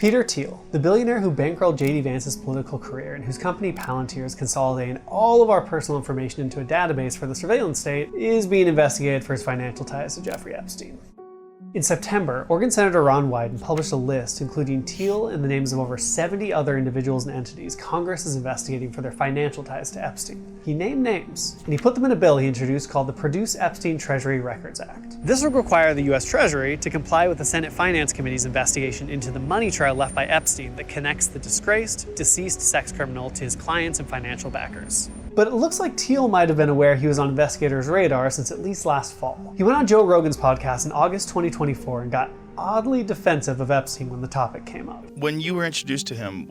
Peter Thiel, the billionaire who bankrolled J.D. Vance's political career and whose company Palantir is consolidating all of our personal information into a database for the surveillance state, is being investigated for his financial ties to Jeffrey Epstein. In September, Oregon Senator Ron Wyden published a list including Thiel and the names of over 70 other individuals and entities Congress is investigating for their financial ties to Epstein. He named names, and he put them in a bill he introduced called the Produce Epstein Treasury Records Act. This would require the U.S. Treasury to comply with the Senate Finance Committee's investigation into the money trail left by Epstein that connects the disgraced, deceased sex criminal to his clients and financial backers. But it looks like Thiel might have been aware he was on investigators' radar since at least last fall. He went on Joe Rogan's podcast in August 2024 and got oddly defensive of Epstein when the topic came up. When you were introduced to him,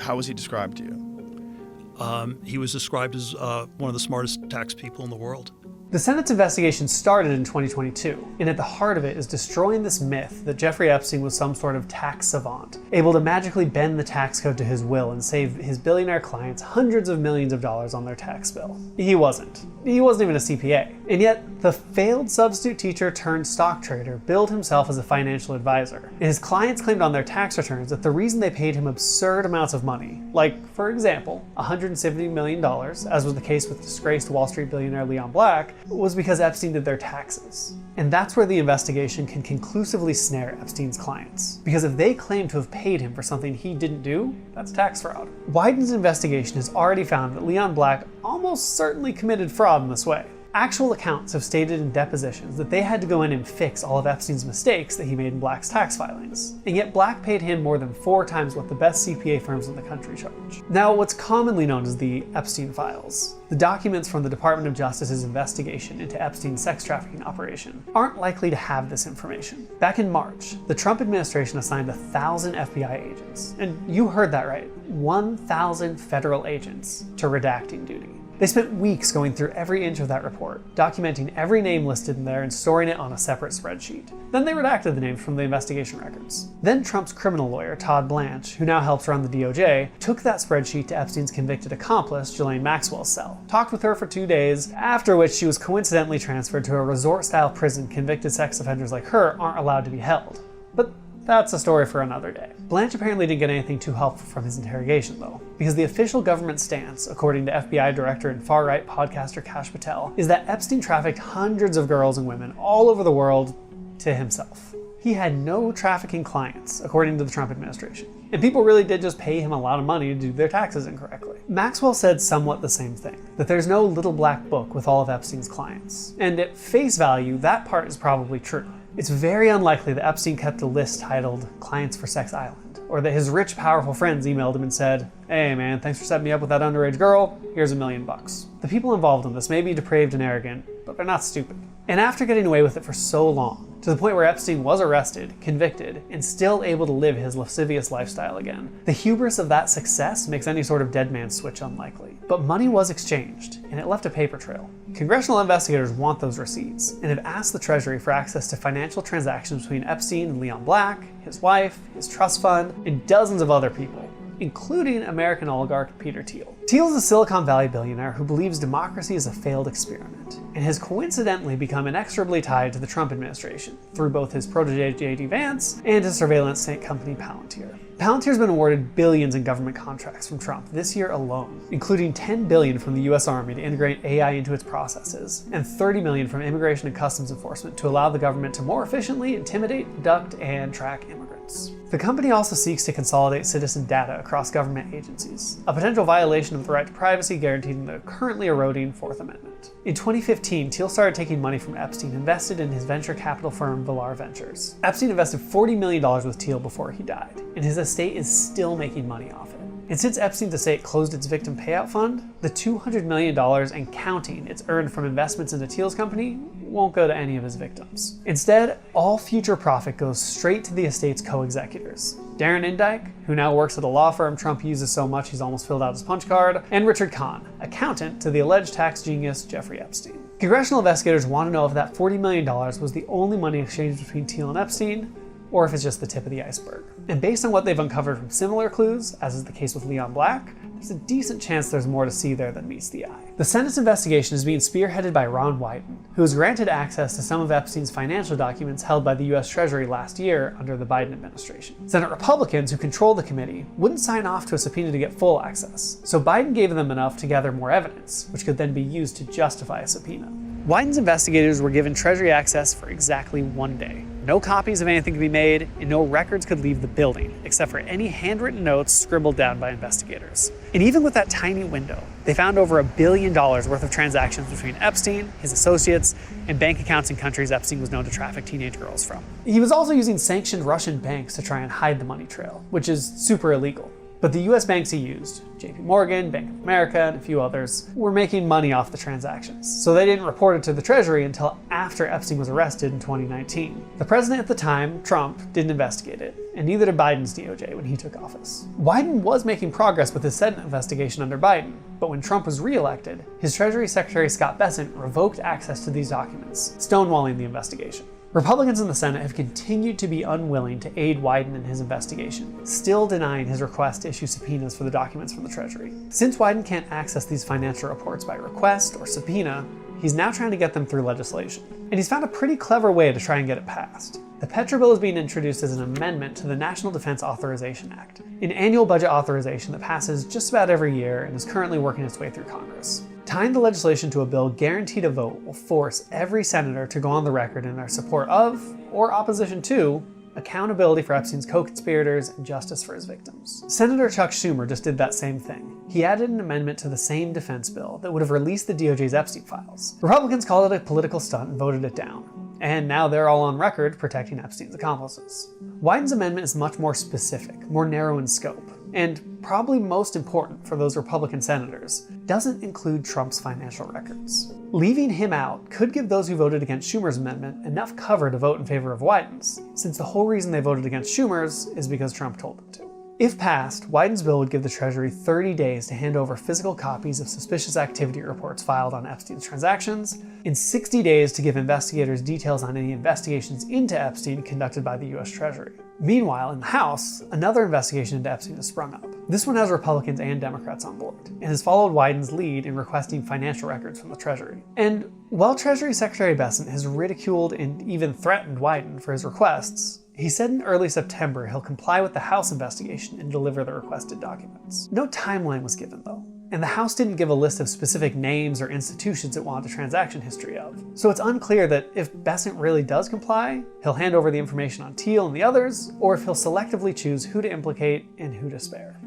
how was he described to you? He was described as one of the smartest tax people in the world. The Senate's investigation started in 2022, and at the heart of it is destroying this myth that Jeffrey Epstein was some sort of tax savant, able to magically bend the tax code to his will and save his billionaire clients hundreds of millions of dollars on their tax bill. He wasn't. He wasn't even a CPA. And yet, the failed substitute teacher turned stock trader billed himself as a financial advisor, and his clients claimed on their tax returns that the reason they paid him absurd amounts of money, like, for example, $170 million, as was the case with disgraced Wall Street billionaire Leon Black, was because Epstein did their taxes. And that's where the investigation can conclusively snare Epstein's clients. Because if they claim to have paid him for something he didn't do, that's tax fraud. Wyden's investigation has already found that Leon Black almost certainly committed fraud in this way. Actual accounts have stated in depositions that they had to go in and fix all of Epstein's mistakes that he made in Black's tax filings. And yet Black paid him more than 4 times what the best CPA firms in the country charge. Now, what's commonly known as the Epstein files, the documents from the Department of Justice's investigation into Epstein's sex trafficking operation, aren't likely to have this information. Back in March, the Trump administration assigned 1,000 FBI agents, and you heard that right, 1,000 federal agents, to redacting duty. They spent weeks going through every inch of that report, documenting every name listed in there and storing it on a separate spreadsheet. Then they redacted the names from the investigation records. Then Trump's criminal lawyer, Todd Blanche, who now helps run the DOJ, took that spreadsheet to Epstein's convicted accomplice, Ghislaine Maxwell's cell, talked with her for 2 days, after which she was coincidentally transferred to a resort-style prison convicted sex offenders like her aren't allowed to be held. But that's a story for another day. Blanche apparently didn't get anything too helpful from his interrogation though, because the official government stance, according to FBI director and far-right podcaster Kash Patel, is that Epstein trafficked hundreds of girls and women all over the world to himself. He had no trafficking clients, according to the Trump administration, and people really did just pay him a lot of money to do their taxes incorrectly. Maxwell said somewhat the same thing, that there's no little black book with all of Epstein's clients, and at face value, that part is probably true. It's very unlikely that Epstein kept a list titled Clients for Sex Island, or that his rich, powerful friends emailed him and said, "Hey man, thanks for setting me up with that underage girl, here's $1 million. The people involved in this may be depraved and arrogant, but they're not stupid. And after getting away with it for so long, to the point where Epstein was arrested, convicted, and still able to live his lascivious lifestyle again, the hubris of that success makes any sort of dead man switch unlikely. But money was exchanged, and it left a paper trail. Congressional investigators want those receipts, and have asked the Treasury for access to financial transactions between Epstein and Leon Black, his wife, his trust fund, and dozens of other people, including American oligarch Peter Thiel. Thiel is a Silicon Valley billionaire who believes democracy is a failed experiment, and has coincidentally become inexorably tied to the Trump administration through both his protege J.D. Vance and his surveillance state company Palantir. Palantir's been awarded billions in government contracts from Trump this year alone, including $10 billion from the US Army to integrate AI into its processes, and $30 million from Immigration and Customs Enforcement to allow the government to more efficiently intimidate, abduct, and track immigrants. The company also seeks to consolidate citizen data across government agencies, a potential violation of the right to privacy guaranteed in the currently eroding Fourth Amendment. In 2015, Thiel started taking money from Epstein invested in his venture capital firm Villar Ventures. Epstein invested $40 million with Thiel before he died, and his estate is still making money off it. And since Epstein's estate closed its victim payout fund, the $200 million and counting it's earned from investments into Thiel's company won't go to any of his victims. Instead, all future profit goes straight to the estate's co-executors. Darren Indyke, who now works at a law firm Trump uses so much he's almost filled out his punch card, and Richard Kahn, accountant to the alleged tax genius Jeffrey Epstein. Congressional investigators want to know if that $40 million was the only money exchanged between Thiel and Epstein, or if it's just the tip of the iceberg. And based on what they've uncovered from similar clues, as is the case with Leon Black, there's a decent chance there's more to see there than meets the eye. The Senate's investigation is being spearheaded by Ron Wyden, who was granted access to some of Epstein's financial documents held by the US Treasury last year under the Biden administration. Senate Republicans, who control the committee, wouldn't sign off to a subpoena to get full access, so Biden gave them enough to gather more evidence, which could then be used to justify a subpoena. Wyden's investigators were given Treasury access for exactly 1 day. No copies of anything could be made, and no records could leave the building, except for any handwritten notes scribbled down by investigators. And even with that tiny window, they found over $1 billion worth of transactions between Epstein, his associates, and bank accounts in countries Epstein was known to traffic teenage girls from. He was also using sanctioned Russian banks to try and hide the money trail, which is super illegal. But the US banks he used, JP Morgan, Bank of America, and a few others, were making money off the transactions, so they didn't report it to the Treasury until after Epstein was arrested in 2019. The president at the time, Trump, didn't investigate it, and neither did Biden's DOJ when he took office. Wyden was making progress with his Senate investigation under Biden, but when Trump was re-elected, his Treasury Secretary Scott Bessent revoked access to these documents, stonewalling the investigation. Republicans in the Senate have continued to be unwilling to aid Wyden in his investigation, still denying his request to issue subpoenas for the documents from the Treasury. Since Wyden can't access these financial reports by request or subpoena, he's now trying to get them through legislation. And he's found a pretty clever way to try and get it passed. The Petro bill is being introduced as an amendment to the National Defense Authorization Act, an annual budget authorization that passes just about every year and is currently working its way through Congress. Tying the legislation to a bill guaranteed a vote will force every senator to go on the record in their support of, or opposition to, accountability for Epstein's co-conspirators and justice for his victims. Senator Chuck Schumer just did that same thing. He added an amendment to the same defense bill that would have released the DOJ's Epstein files. Republicans called it a political stunt and voted it down. And now they're all on record protecting Epstein's accomplices. Wyden's amendment is much more specific, more narrow in scope, and probably most important for those Republican senators, doesn't include Trump's financial records. Leaving him out could give those who voted against Schumer's amendment enough cover to vote in favor of Wyden's, since the whole reason they voted against Schumer's is because Trump told them to. If passed, Wyden's bill would give the Treasury 30 days to hand over physical copies of suspicious activity reports filed on Epstein's transactions, and 60 days to give investigators details on any investigations into Epstein conducted by the US Treasury. Meanwhile, in the House, another investigation into Epstein has sprung up. This one has Republicans and Democrats on board, and has followed Wyden's lead in requesting financial records from the Treasury. And while Treasury Secretary Bessent has ridiculed and even threatened Wyden for his requests, he said in early September he'll comply with the House investigation and deliver the requested documents. No timeline was given, though, and the House didn't give a list of specific names or institutions it wanted a transaction history of. So it's unclear that if Bessent really does comply, he'll hand over the information on Thiel and the others, or if he'll selectively choose who to implicate and who to spare.